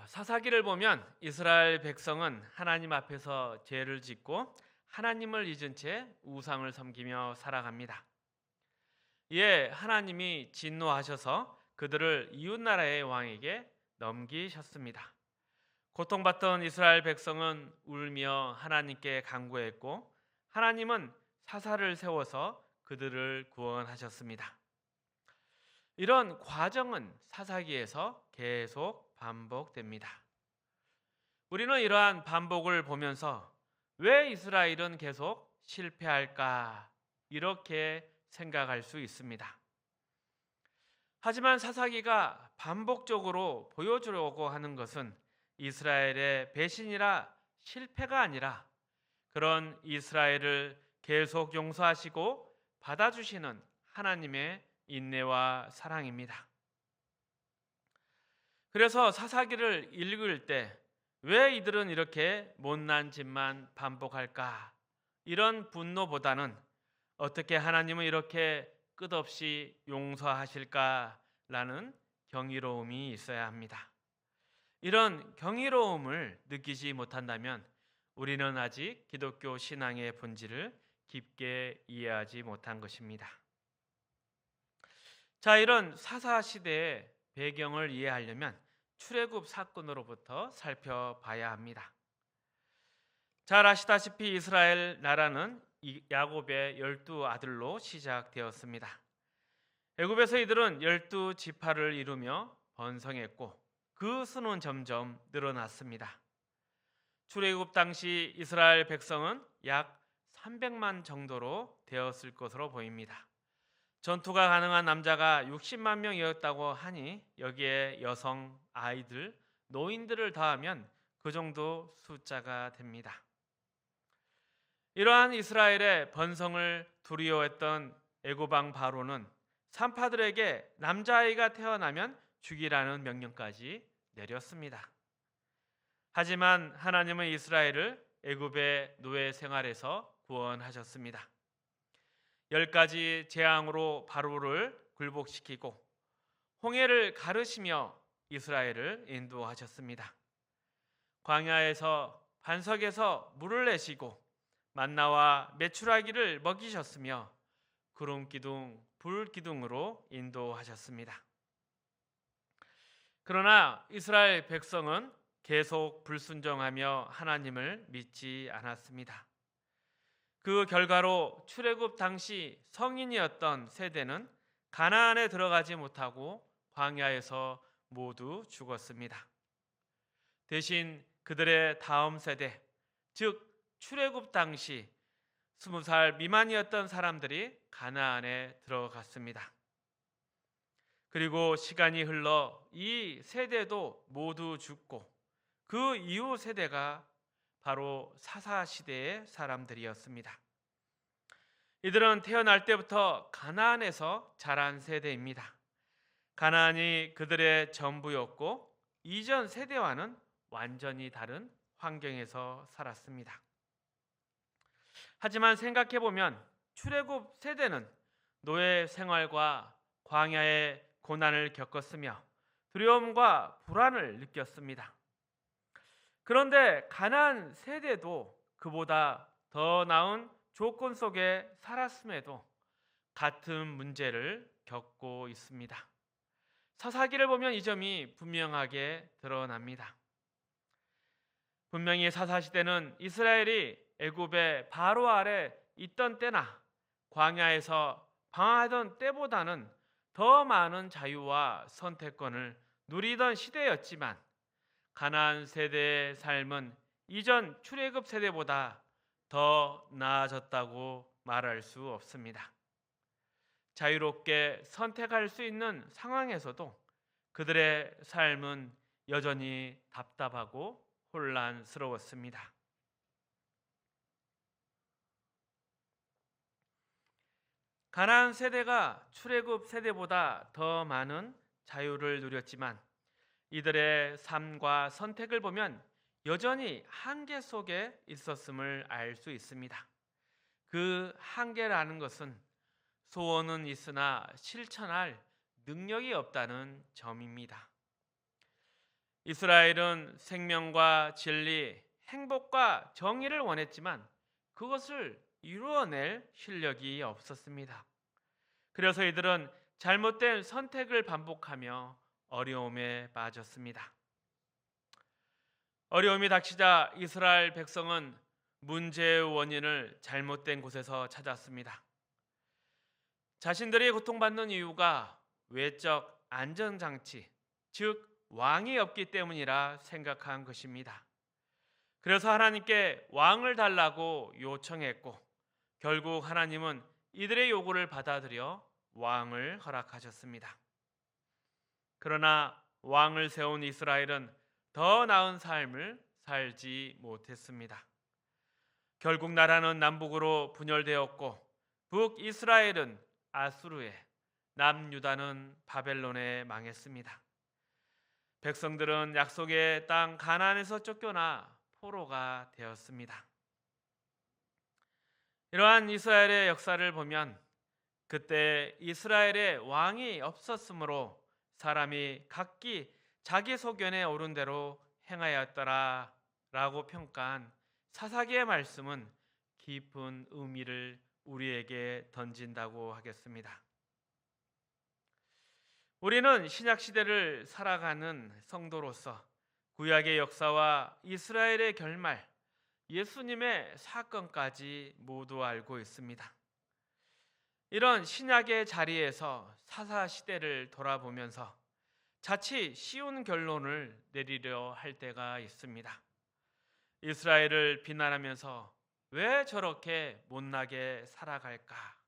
사사기를 보면 이스라엘 백성은 하나님 앞에서 죄를 짓고 하나님을 잊은 채 우상을 섬기며 살아갑니다. 이에 하나님이 진노하셔서 그들을 이웃나라의 왕에게 넘기셨습니다. 고통받던 이스라엘 백성은 울며 하나님께 간구했고 하나님은 사사를 세워서 그들을 구원하셨습니다. 이런 과정은 사사기에서 계속 반복됩니다. 우리는 이러한 반복을 보면서 왜 이스라엘은 계속 실패할까? 이렇게 생각할 수 있습니다. 하지만 사사기가 반복적으로 보여주려고 하는 것은 이스라엘의 배신이라 실패가 아니라 그런 이스라엘을 계속 용서하시고 받아주시는 하나님의 인내와 사랑입니다. 그래서 사사기를 읽을 때 왜 이들은 이렇게 못난 짓만 반복할까? 이런 분노보다는 어떻게 하나님은 이렇게 끝없이 용서하실까라는 경이로움이 있어야 합니다. 이런 경이로움을 느끼지 못한다면 우리는 아직 기독교 신앙의 본질을 깊게 이해하지 못한 것입니다. 자, 이런 사사 시대의 배경을 이해하려면 출애굽 사건으로부터 살펴봐야 합니다. 잘 아시다시피 이스라엘 나라는 야곱의 12아들로 시작되었습니다. 애굽에서 이들은 12지파를 이루며 번성했고 그 수는 점점 늘어났습니다. 출애굽 당시 이스라엘 백성은 약 300만 정도로 되었을 것으로 보입니다. 전투가 가능한 남자가 60만 명이었다고 하니 여기에 여성, 아이들, 노인들을 더하면 그 정도 숫자가 됩니다. 이러한 이스라엘의 번성을 두려워했던 애굽 왕 바로는 산파들에게 남자아이가 태어나면 죽이라는 명령까지 내렸습니다. 하지만 하나님은 이스라엘을 애굽의 노예 생활에서 구원하셨습니다. 10가지 재앙으로 바로를 굴복시키고 홍해를 가르시며 이스라엘을 인도하셨습니다. 광야에서 반석에서 물을 내시고 만나와 메추라기를 먹이셨으며 구름 기둥, 불 기둥으로 인도하셨습니다. 그러나 이스라엘 백성은 계속 불순종하며 하나님을 믿지 않았습니다. 그 결과로 출애굽 당시 성인이었던 세대는 가나안에 들어가지 못하고 광야에서 모두 죽었습니다. 대신 그들의 다음 세대, 즉 출애굽 당시 20살 미만이었던 사람들이 가나안에 들어갔습니다. 그리고 시간이 흘러 이 세대도 모두 죽고 그 이후 세대가 바로 사사 시대의 사람들이었습니다. 이들은 태어날 때부터 가나안에서 자란 세대입니다. 가나안이 그들의 전부였고 이전 세대와는 완전히 다른 환경에서 살았습니다. 하지만 생각해 보면 출애굽 세대는 노예 생활과 광야의 고난을 겪었으며 두려움과 불안을 느꼈습니다. 그런데 가나안 세대도 그보다 더 나은 조건 속에 살았음에도 같은 문제를 겪고 있습니다. 사사기를 보면 이 점이 분명하게 드러납니다. 분명히 사사시대는 이스라엘이 애굽의 바로 아래 있던 때나 광야에서 방황하던 때보다는 더 많은 자유와 선택권을 누리던 시대였지만 가나안 세대의 삶은 이전 출애굽 세대보다 더 나아졌다고 말할 수 없습니다. 자유롭게 선택할 수 있는 상황에서도 그들의 삶은 여전히 답답하고 혼란스러웠습니다. 가나안 세대가 출애굽 세대보다 더 많은 자유를 누렸지만 이들의 삶과 선택을 보면 여전히 한계 속에 있었음을 알 수 있습니다. 그 한계라는 것은 소원은 있으나 실천할 능력이 없다는 점입니다. 이스라엘은 생명과 진리, 행복과 정의를 원했지만 그것을 이루어낼 실력이 없었습니다. 그래서 이들은 잘못된 선택을 반복하며 어려움에 빠졌습니다. 어려움이 닥치자 이스라엘 백성은 문제의 원인을 잘못된 곳에서 찾았습니다. 자신들이 고통받는 이유가 외적 안전장치, 즉 왕이 없기 때문이라 생각한 것입니다. 그래서 하나님께 왕을 달라고 요청했고 결국 하나님은 이들의 요구를 받아들여 왕을 허락하셨습니다. 그러나 왕을 세운 이스라엘은 더 나은 삶을 살지 못했습니다. 결국 나라는 남북으로 분열되었고 북이스라엘은 아수르에, 남유다는 바벨론에 망했습니다. 백성들은 약속의 땅 가나안에서 쫓겨나 포로가 되었습니다. 이러한 이스라엘의 역사를 보면 그때 이스라엘의 왕이 없었으므로 사람이 각기 자기 소견에 오른 대로 행하였더라 라고 평가한 사사기의 말씀은 깊은 의미를 우리에게 던진다고 하겠습니다. 우리는 신약 시대를 살아가는 성도로서 구약의 역사와 이스라엘의 결말, 예수님의 사건까지 모두 알고 있습니다. 이런 신약의 자리에서 사사 시대를 돌아보면서 자칫 쉬운 결론을 내리려 할 때가 있습니다. 이스라엘을 비난하면서 왜 저렇게 못나게 살아갈까?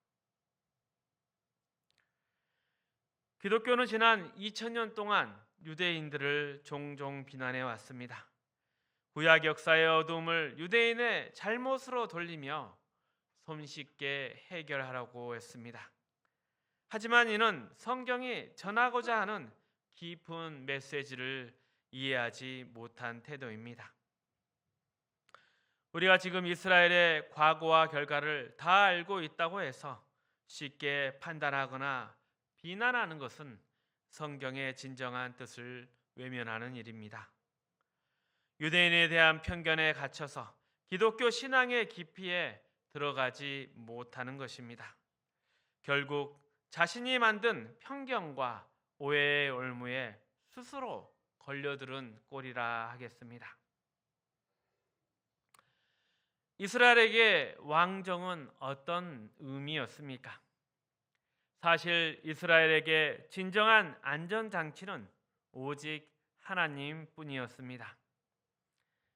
기독교는 지난 2000년 동안 유대인들을 종종 비난해 왔습니다. 구약 역사의 어둠을 유대인의 잘못으로 돌리며 손쉽게 해결하라고 했습니다. 하지만 이는 성경이 전하고자 하는 깊은 메시지를 이해하지 못한 태도입니다. 우리가 지금 이스라엘의 과거와 결과를 다 알고 있다고 해서 쉽게 판단하거나 비난하는 것은 성경의 진정한 뜻을 외면하는 일입니다. 유대인에 대한 편견에 갇혀서 기독교 신앙의 깊이에 들어가지 못하는 것입니다. 결국 자신이 만든 편견과 오해의 올무에 스스로 걸려들은 꼴이라 하겠습니다. 이스라엘에게 왕정은 어떤 의미였습니까? 사실 이스라엘에게 진정한 안전장치는 오직 하나님뿐이었습니다.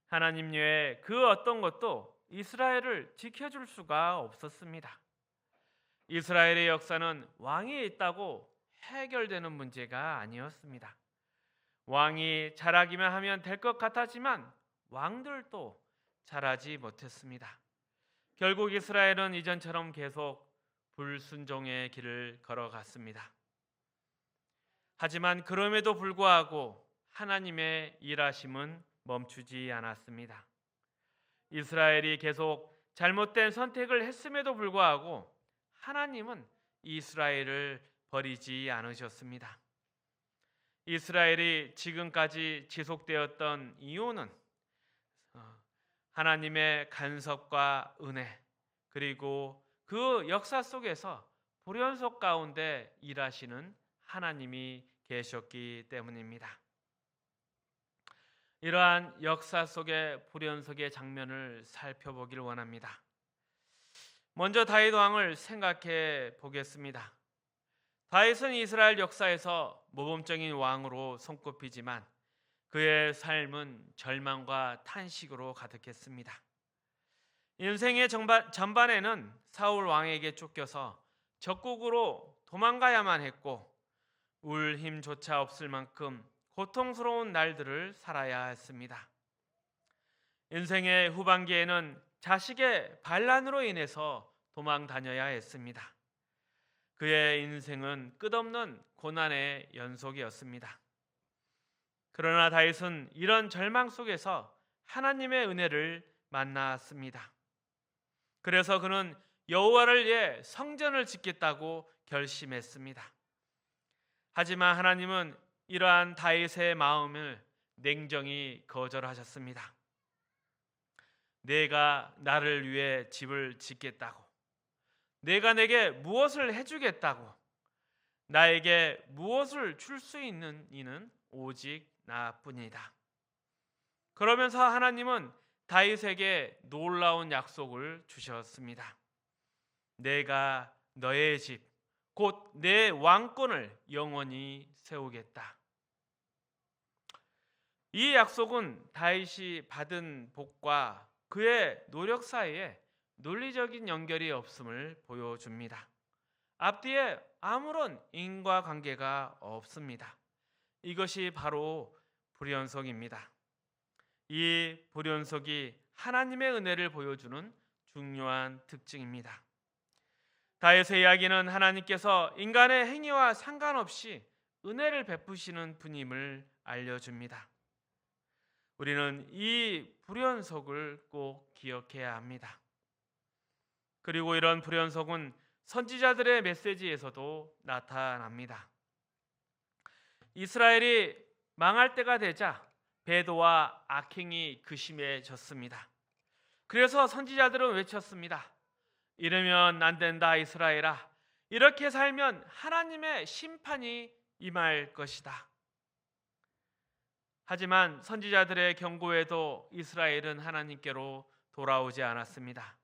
하나님 외에 그 어떤 것도 이스라엘을 지켜줄 수가 없었습니다. 이스라엘의 역사는 왕이 있다고 해결되는 문제가 아니었습니다. 왕이 잘하기만 하면 될 것 같았지만 왕들도 잘하지 못했습니다. 결국 이스라엘은 이전처럼 계속 불순종의 길을 걸어갔습니다. 하지만 그럼에도 불구하고 하나님의 일하심은 멈추지 않았습니다. 이스라엘이 계속 잘못된 선택을 했음에도 불구하고 하나님은 이스라엘을 버리지 않으셨습니다. 이스라엘이 지금까지 지속되었던 이유는 하나님의 간섭과 은혜, 그리고 그 역사 속에서 불연속 가운데 일하시는 하나님이 계셨기 때문입니다. 이러한 역사 속의 불연속의 장면을 살펴보길 원합니다. 먼저 다윗 왕을 생각해 보겠습니다. 다윗은 이스라엘 역사에서 모범적인 왕으로 손꼽히지만 그의 삶은 절망과 탄식으로 가득했습니다. 인생의 전반에는 사울 왕에게 쫓겨서 적국으로 도망가야만 했고 울 힘조차 없을 만큼 고통스러운 날들을 살아야 했습니다. 인생의 후반기에는 자식의 반란으로 인해서 도망 다녀야 했습니다. 그의 인생은 끝없는 고난의 연속이었습니다. 그러나 다윗은 이런 절망 속에서 하나님의 은혜를 만났습니다. 그래서 그는 여호와를 위해 성전을 짓겠다고 결심했습니다. 하지만 하나님은 이러한 다윗의 마음을 냉정히 거절하셨습니다. 내가 나를 위해 집을 짓겠다고, 내가 내게 무엇을 해주겠다고, 나에게 무엇을 줄 수 있는 이는 오직 나뿐이다. 그러면서 하나님은 다윗에게 놀라운 약속을 주셨습니다. 내가 너의 집, 곧 내 왕권을 영원히 세우겠다. 이 약속은 다윗이 받은 복과 그의 노력 사이에 논리적인 연결이 없음을 보여줍니다. 앞뒤에 아무런 인과관계가 없습니다. 이것이 바로 불연속입니다. 이 불연속이 하나님의 은혜를 보여주는 중요한 특징입니다. 다윗의 이야기는 하나님께서 인간의 행위와 상관없이 은혜를 베푸시는 분임을 알려줍니다. 우리는 이 불연속을 꼭 기억해야 합니다. 그리고 이런 불연속은 선지자들의 메시지에서도 나타납니다. 이스라엘이 망할 때가 되자 배도와 악행이 극심해졌습니다. 그래서 선지자들은 외쳤습니다. 이러면 안 된다, 이스라엘아. 이렇게 살면 하나님의 심판이 임할 것이다. 하지만 선지자들의 경고에도 이스라엘은 하나님께로 돌아오지 않았습니다.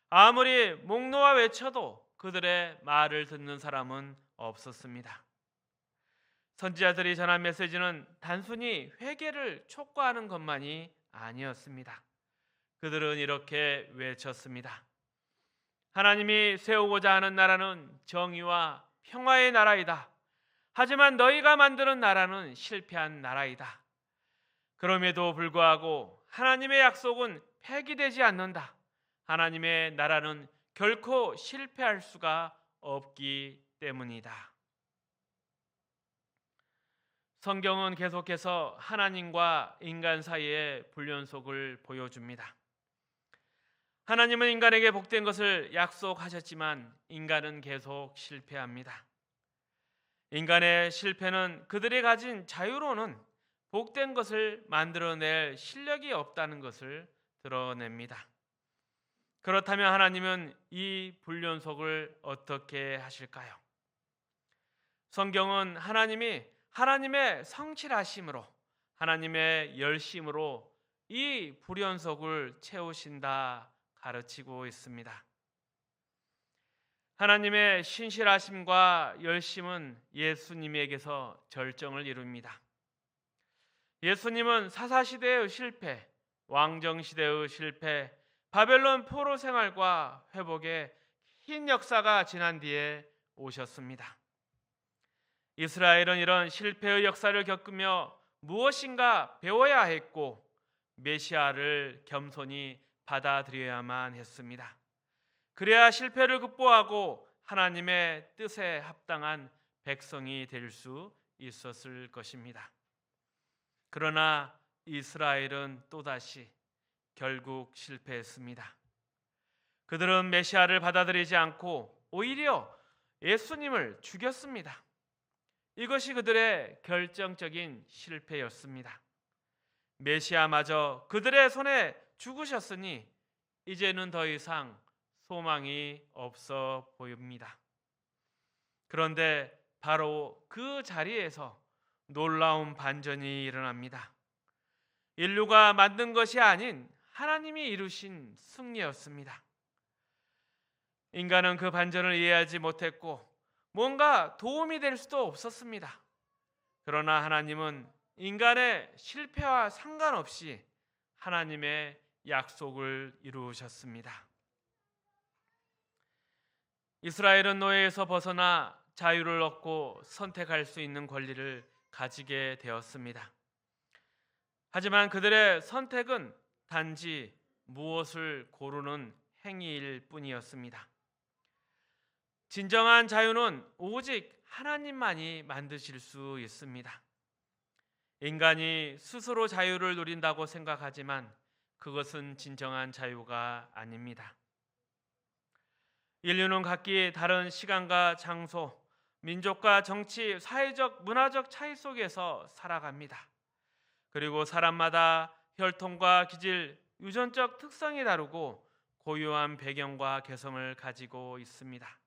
아무리 목 놓아 외쳐도 그들의 말을 듣는 사람은 없었습니다. 선지자들이 전한 메시지는 단순히 회개를 촉구하는 것만이 아니었습니다. 그들은 이렇게 외쳤습니다. 하나님이 세우고자 하는 나라는 정의와 평화의 나라이다. 하지만 너희가 만드는 나라는 실패한 나라이다. 그럼에도 불구하고 하나님의 약속은 폐기되지 않는다. 하나님의 나라는 결코 실패할 수가 없기 때문이다. 성경은 계속해서 하나님과 인간 사이의 불연속을 보여줍니다. 하나님은 인간에게 복된 것을 약속하셨지만 인간은 계속 실패합니다. 인간의 실패는 그들이 가진 자유로는 복된 것을 만들어낼 실력이 없다는 것을 드러냅니다. 그렇다면 하나님은 이 불연속을 어떻게 하실까요? 성경은 하나님이 하나님의 성실하심으로, 하나님의 열심으로 이 불연속을 채우신다 가르치고 있습니다. 하나님의 신실하심과 열심은 예수님에게서 절정을 이룹니다. 예수님은 사사시대의 실패, 왕정시대의 실패, 바벨론 포로 생활과 회복의 흰 역사가 지난 뒤에 오셨습니다. 이스라엘은 이런 실패의 역사를 겪으며 무엇인가 배워야 했고 메시아를 겸손히 받아들여야만 했습니다. 그래야 실패를 극복하고 하나님의 뜻에 합당한 백성이 될 수 있었을 것입니다. 그러나 이스라엘은 또다시 결국 실패했습니다. 그들은 메시아를 받아들이지 않고 오히려 예수님을 죽였습니다. 이것이 그들의 결정적인 실패였습니다. 메시아마저 그들의 손에 죽으셨으니 이제는 더 이상 소망이 없어 보입니다. 그런데 바로 그 자리에서 놀라운 반전이 일어납니다. 인류가 만든 것이 아닌 하나님이 이루신 승리였습니다. 인간은 그 반전을 이해하지 못했고 뭔가 도움이 될 수도 없었습니다. 그러나 하나님은 인간의 실패와 상관없이 하나님의 약속을 이루셨습니다. 이스라엘은 노예에서 벗어나 자유를 얻고 선택할 수 있는 권리를 가지게 되었습니다. 하지만 그들의 선택은 단지 무엇을 고르는 행위일 뿐이었습니다. 진정한 자유는 오직 하나님만이 만드실 수 있습니다. 인간이 스스로 자유를 누린다고 생각하지만 그것은 진정한 자유가 아닙니다. 인류는 각기 다른 시간과 장소, 민족과 정치, 사회적, 문화적 차이 속에서 살아갑니다. 그리고 사람마다 혈통과 기질, 유전적 특성이 다르고 고유한 배경과 개성을 가지고 있습니다.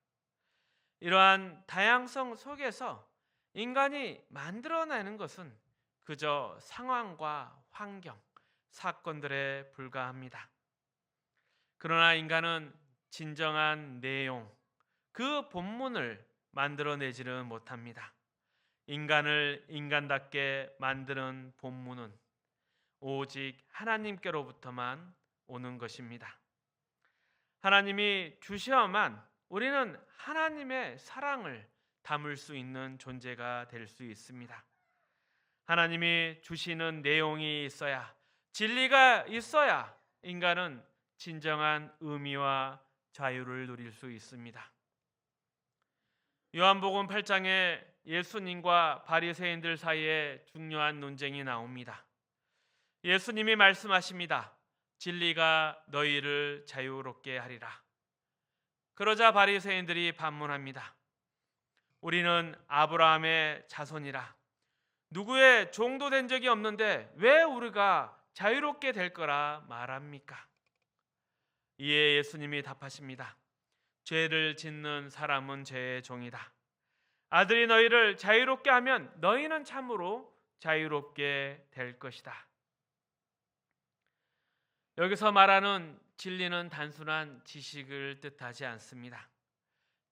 이러한 다양성 속에서 인간이 만들어내는 것은 그저 상황과 환경, 사건들에 불과합니다. 그러나 인간은 진정한 내용, 그 본문을 만들어내지는 못합니다. 인간을 인간답게 만드는 본문은 오직 하나님께로부터만 오는 것입니다. 하나님이 주셔야만 우리는 하나님의 사랑을 담을 수 있는 존재가 될 수 있습니다. 하나님이 주시는 내용이 있어야, 진리가 있어야 인간은 진정한 의미와 자유를 누릴 수 있습니다. 요한복음 8장에 예수님과 바리새인들 사이에 중요한 논쟁이 나옵니다. 예수님이 말씀하십니다. 진리가 너희를 자유롭게 하리라. 그러자 바리새인들이 반문합니다. 우리는 아브라함의 자손이라 누구의 종도 된 적이 없는데 왜 우리가 자유롭게 될 거라 말합니까? 이에 예수님이 답하십니다. 죄를 짓는 사람은 죄의 종이다. 아들이 너희를 자유롭게 하면 너희는 참으로 자유롭게 될 것이다. 여기서 말하는 진리는 단순한 지식을 뜻하지 않습니다.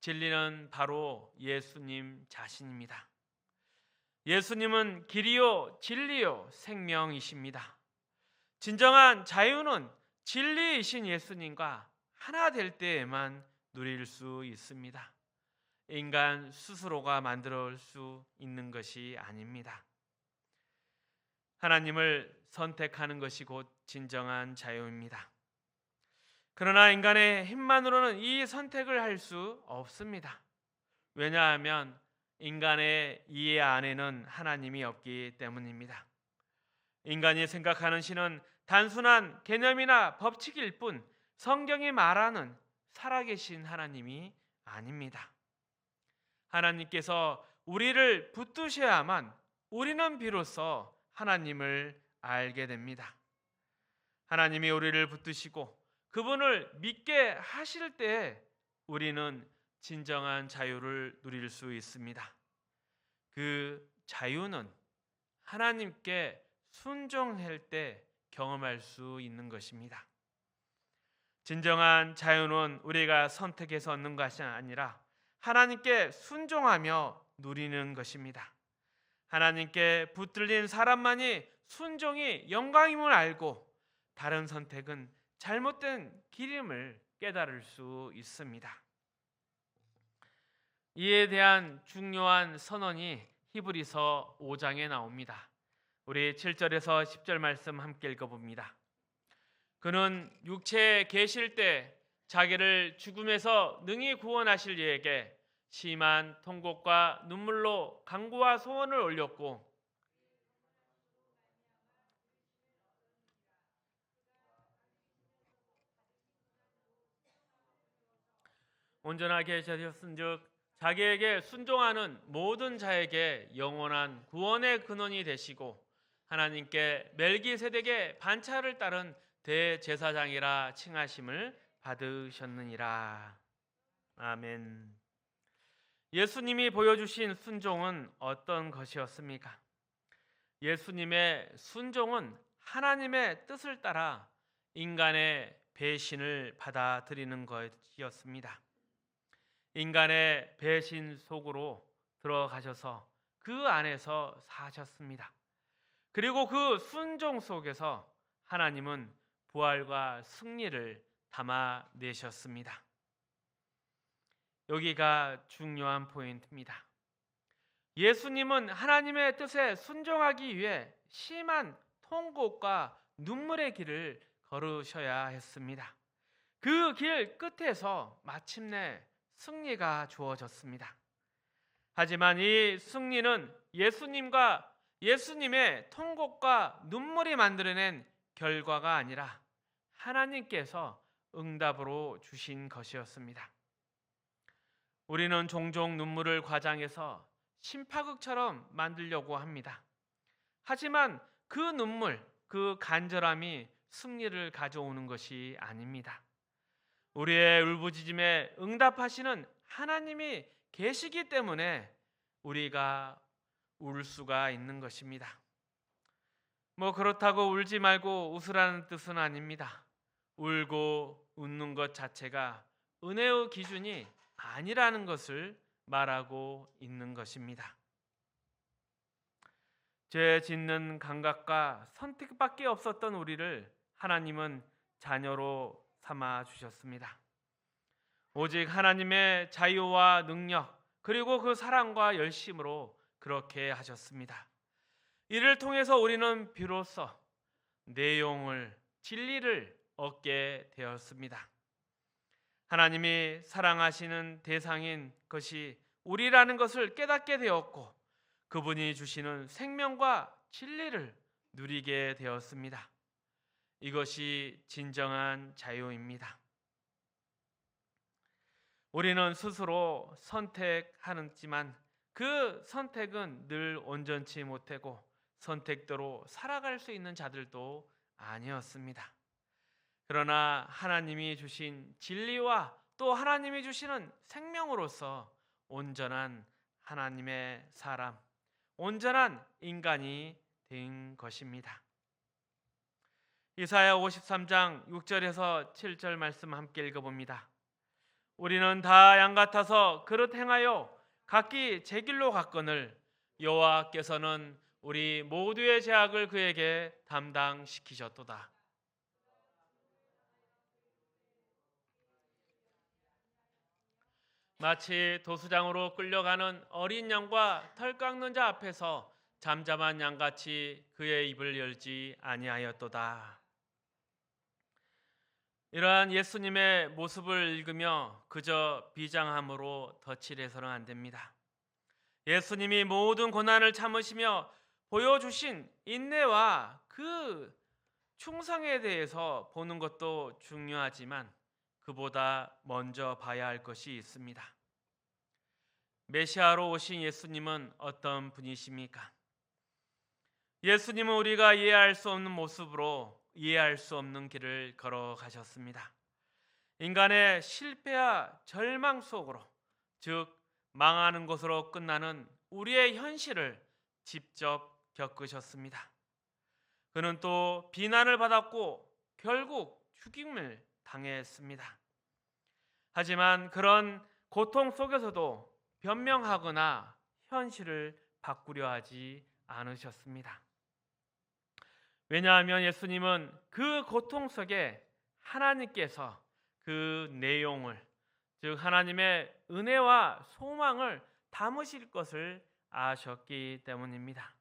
진리는 바로 예수님 자신입니다. 예수님은 길이요 진리요 생명이십니다. 진정한 자유는 진리이신 예수님과 하나 될 때에만 누릴 수 있습니다. 인간 스스로가 만들 수 있는 것이 아닙니다. 하나님을 선택하는 것이 곧 진정한 자유입니다. 그러나 인간의 힘만으로는 이 선택을 할 수 없습니다. 왜냐하면 인간의 이해 안에는 하나님이 없기 때문입니다. 인간이 생각하는 신은 단순한 개념이나 법칙일 뿐 성경이 말하는 살아계신 하나님이 아닙니다. 하나님께서 우리를 붙드셔야만 우리는 비로소 하나님을 알게 됩니다. 하나님이 우리를 붙드시고 그분을 믿게 하실 때 우리는 진정한 자유를 누릴 수 있습니다. 그 자유는 하나님께 순종할 때 경험할 수 있는 것입니다. 진정한 자유는 우리가 선택해서 얻는 것이 아니라 하나님께 순종하며 누리는 것입니다. 하나님께 붙들린 사람만이 순종이 영광임을 알고 다른 선택은 잘못된 길임을 깨달을 수 있습니다. 이에 대한 중요한 선언이 히브리서 5장에 나옵니다. 우리 7절에서 10절 말씀 함께 읽어봅니다. 그는 육체에 계실 때 자기를 죽음에서 능히 구원하실 이에게 심한 통곡과 눈물로 간구와 소원을 올렸고 온전하게 되셨은즉 자기에게 순종하는 모든 자에게 영원한 구원의 근원이 되시고 하나님께 멜기세덱의 반차를 따른 대제사장이라 칭하심을 받으셨느니라. 아멘. 예수님이 보여주신 순종은 어떤 것이었습니까? 예수님의 순종은 하나님의 뜻을 따라 인간의 배신을 받아들이는 것이었습니다. 인간의 배신 속으로 들어가셔서 그 안에서 사셨습니다. 그리고 그 순종 속에서 하나님은 부활과 승리를 담아내셨습니다. 여기가 중요한 포인트입니다. 예수님은 하나님의 뜻에 순종하기 위해 심한 통곡과 눈물의 길을 걸으셔야 했습니다. 그 길 끝에서 마침내 승리가 주어졌습니다. 하지만 이 승리는 예수님과 예수님의 통곡과 눈물이 만들어낸 결과가 아니라 하나님께서 응답으로 주신 것이었습니다. 우리는 종종 눈물을 과장해서 심파극처럼 만들려고 합니다. 하지만 그 눈물, 그 간절함이 승리를 가져오는 것이 아닙니다. 우리의 울부짖음에 응답하시는 하나님이 계시기 때문에 우리가 울 수가 있는 것입니다. 그렇다고 울지 말고 웃으라는 뜻은 아닙니다. 울고 웃는 것 자체가 은혜의 기준이 아니라는 것을 말하고 있는 것입니다. 죄 짓는 감각과 선택밖에 없었던 우리를 하나님은 자녀로 삼아 주셨습니다. 오직 하나님의 자유와 능력 그리고 그 사랑과 열심으로 그렇게 하셨습니다. 이를 통해서 우리는 비로소 내용을 진리를 얻게 되었습니다. 하나님이 사랑하시는 대상인 것이 우리라는 것을 깨닫게 되었고 그분이 주시는 생명과 진리를 누리게 되었습니다. 이것이 진정한 자유입니다. 우리는 스스로 선택하지만 그 선택은 늘 온전치 못하고 선택대로 살아갈 수 있는 자들도 아니었습니다. 그러나 하나님이 주신 진리와 또 하나님이 주시는 생명으로서 온전한 하나님의 사람, 온전한 인간이 된 것입니다. 이사야 53장 6절에서 7절 말씀 함께 읽어봅니다. 우리는 다 양 같아서 그릇 행하여 각기 제 길로 갔거늘 여호와께서는 우리 모두의 죄악을 그에게 담당시키셨도다. 마치 도수장으로 끌려가는 어린 양과 털 깎는 자 앞에서 잠잠한 양같이 그의 입을 열지 아니하였도다. 이러한 예수님의 모습을 읽으며 그저 비장함으로 덧칠해서는 안 됩니다. 예수님이 모든 고난을 참으시며 보여주신 인내와 그 충성에 대해서 보는 것도 중요하지만 그보다 먼저 봐야 할 것이 있습니다. 메시아로 오신 예수님은 어떤 분이십니까? 예수님은 우리가 이해할 수 없는 모습으로 이해할 수 없는 길을 걸어가셨습니다. 인간의 실패와 절망 속으로, 즉 망하는 것으로 끝나는 우리의 현실을 직접 겪으셨습니다. 그는 또 비난을 받았고 결국 죽임을 당했습니다. 하지만 그런 고통 속에서도 변명하거나 현실을 바꾸려 하지 않으셨습니다. 왜냐하면 예수님은 그 고통 속에 하나님께서 그 내용을, 즉 하나님의 은혜와 소망을 담으실 것을 아셨기 때문입니다.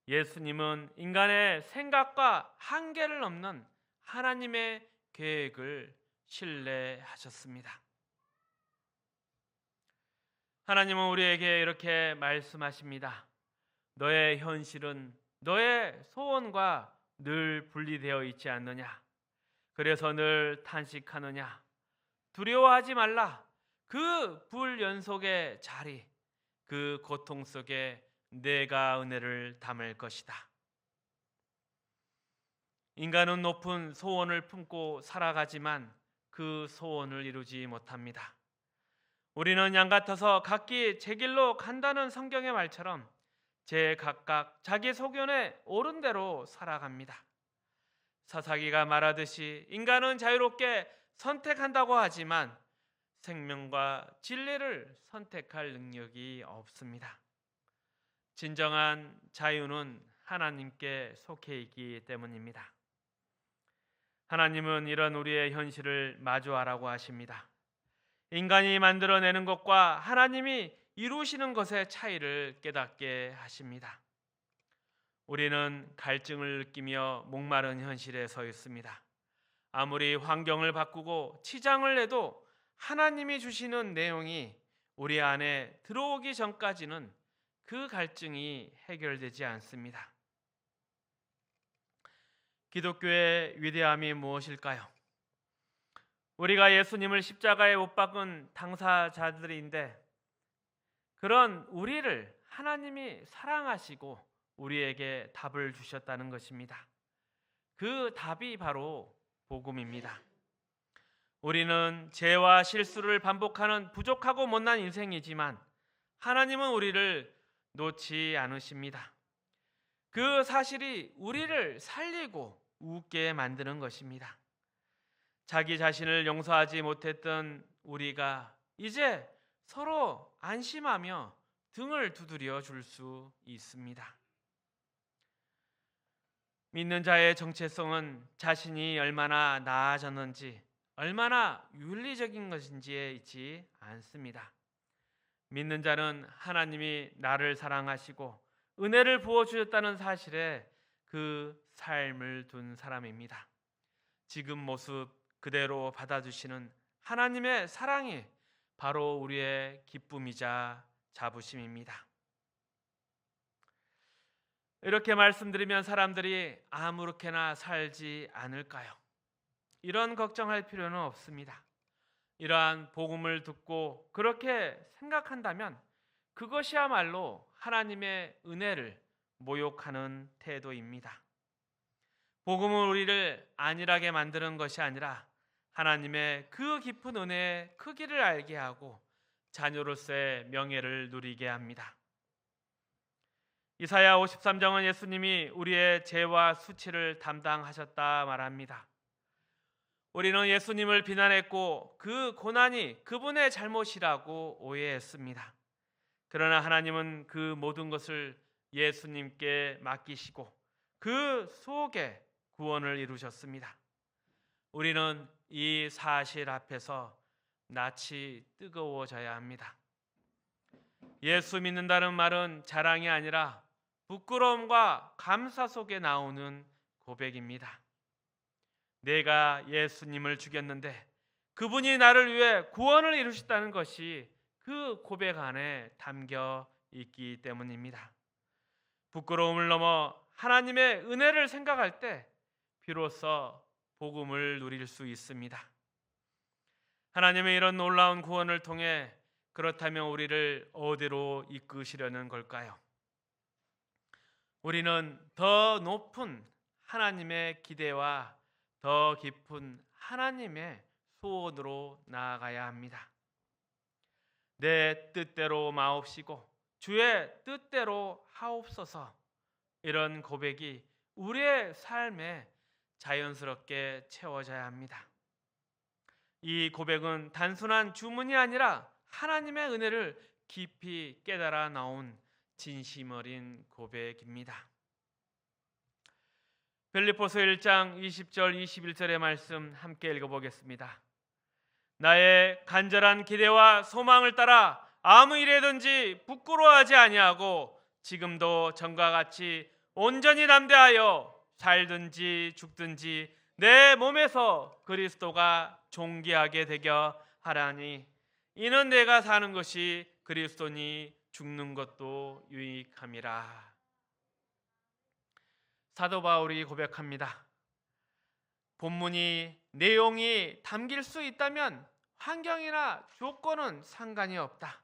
예수님은 인간의 생각과 한계를 넘는 하나님의 계획을 신뢰하셨습니다. 하나님은 우리에게 이렇게 말씀하십니다. 너의 현실은 너의 소원과 늘 분리되어 있지 않느냐? 그래서 늘 탄식하느냐? 두려워하지 말라. 그 불연속의 자리, 그 고통 속에 내가 은혜를 담을 것이다. 인간은 높은 소원을 품고 살아가지만 그 소원을 이루지 못합니다. 우리는 양 같아서 각기 제 길로 간다는 성경의 말처럼 각각 자기 소견에 옳은 대로 살아갑니다. 사사기가 말하듯이 인간은 자유롭게 선택한다고 하지만 생명과 진리를 선택할 능력이 없습니다. 진정한 자유는 하나님께 속해 있기 때문입니다. 하나님은 이런 우리의 현실을 마주하라고 하십니다. 인간이 만들어내는 것과 하나님이 이루시는 것의 차이를 깨닫게 하십니다. 우리는 갈증을 느끼며 목마른 현실에 서 있습니다. 아무리 환경을 바꾸고 치장을 해도 하나님이 주시는 내용이 우리 안에 들어오기 전까지는 그 갈증이 해결되지 않습니다. 기독교의 위대함이 무엇일까요? 우리가 예수님을 십자가에 못 박은 당사자들인데 그런 우리를 하나님이 사랑하시고 우리에게 답을 주셨다는 것입니다. 그 답이 바로 복음입니다. 우리는 죄와 실수를 반복하는 부족하고 못난 인생이지만 하나님은 우리를 놓지 않으십니다. 그 사실이 우리를 살리고 웃게 만드는 것입니다. 자기 자신을 용서하지 못했던 우리가 이제 서로 안심하며 등을 두드려 줄 수 있습니다. 믿는 자의 정체성은 자신이 얼마나 나아졌는지, 얼마나 윤리적인 것인지에 있지 않습니다. 믿는 자는 하나님이 나를 사랑하시고 은혜를 부어주셨다는 사실에 그 삶을 둔 사람입니다. 지금 모습 그대로 받아주시는 하나님의 사랑이 바로 우리의 기쁨이자 자부심입니다. 이렇게 말씀드리면 사람들이 아무렇게나 살지 않을까요? 이런 걱정할 필요는 없습니다. 이러한 복음을 듣고 그렇게 생각한다면 그것이야말로 하나님의 은혜를 모욕하는 태도입니다. 복음은 우리를 안일하게 만드는 것이 아니라 하나님의 그 깊은 은혜의 크기를 알게 하고 자녀로서의 명예를 누리게 합니다. 이사야 53장은 예수님이 우리의 죄와 수치를 담당하셨다 말합니다. 우리는 예수님을 비난했고 그 고난이 그분의 잘못이라고 오해했습니다. 그러나 하나님은 그 모든 것을 예수님께 맡기시고 그 속에 구원을 이루셨습니다. 우리는 이 사실 앞에서 낯이 뜨거워져야 합니다. 예수 믿는다는 말은 자랑이 아니라 부끄러움과 감사 속에 나오는 고백입니다. 내가 예수님을 죽였는데 그분이 나를 위해 구원을 이루셨다는 것이 그 고백 안에 담겨 있기 때문입니다. 부끄러움을 넘어 하나님의 은혜를 생각할 때 비로소 복음을 누릴 수 있습니다. 하나님의 이런 놀라운 구원을 통해 그렇다면 우리를 어디로 이끄시려는 걸까요? 우리는 더 높은 하나님의 기대와 더 깊은 하나님의 소원으로 나아가야 합니다. 내 뜻대로 마옵시고 주의 뜻대로 하옵소서. 이런 고백이 우리의 삶에 자연스럽게 채워져야 합니다. 이 고백은 단순한 주문이 아니라 하나님의 은혜를 깊이 깨달아 나온 진심 어린 고백입니다. 빌립보서 1장 20절 21절의 말씀 함께 읽어보겠습니다. 나의 간절한 기대와 소망을 따라 아무 일에든지 부끄러워하지 아니하고 지금도 전과 같이 온전히 담대하여 살든지 죽든지 내 몸에서 그리스도가 존귀하게 되게 하라니 이는 내가 사는 것이 그리스도니 죽는 것도 유익함이라. 사도 바울이 고백합니다. 본문이 내용이 담길 수 있다면 환경이나 조건은 상관이 없다.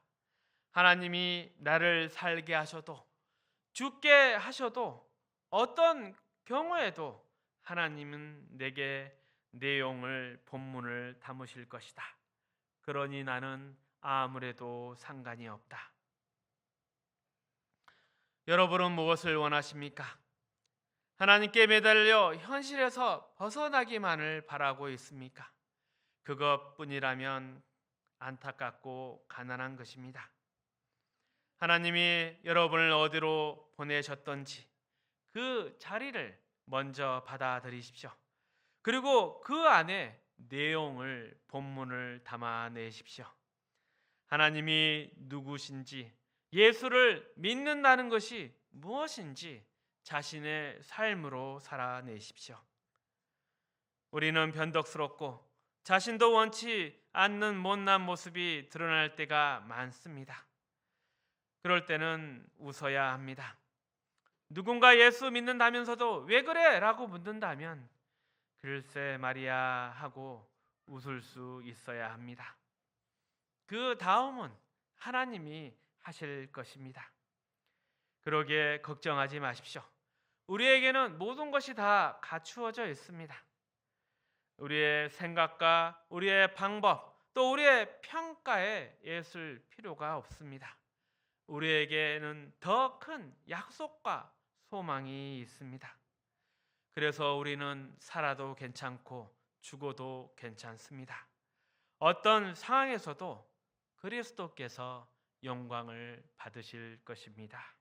하나님이 나를 살게 하셔도 죽게 하셔도 어떤 경우에도 하나님은 내게 내용을 본문을 담으실 것이다. 그러니 나는 아무래도 상관이 없다. 여러분은 무엇을 원하십니까? 하나님께 매달려 현실에서 벗어나기만을 바라고 있습니까? 그것뿐이라면 안타깝고 가난한 것입니다. 하나님이 여러분을 어디로 보내셨던지 그 자리를 먼저 받아들이십시오. 그리고 그 안에 내용을 본문을 담아내십시오. 하나님이 누구신지, 예수를 믿는다는 것이 무엇인지 자신의 삶으로 살아내십시오. 우리는 변덕스럽고 자신도 원치 않는 못난 모습이 드러날 때가 많습니다. 그럴 때는 웃어야 합니다. 누군가 예수 믿는다면서도 왜 그래? 라고 묻는다면 글쎄 말이야 하고 웃을 수 있어야 합니다. 그 다음은 하나님이 하실 것입니다. 그러기에 걱정하지 마십시오. 우리에게는 모든 것이 다 갖추어져 있습니다. 우리의 생각과 우리의 방법, 또 우리의 평가에 애쓸 필요가 없습니다. 우리에게는 더 큰 약속과 소망이 있습니다. 그래서 우리는 살아도 괜찮고 죽어도 괜찮습니다. 어떤 상황에서도 그리스도께서 영광을 받으실 것입니다.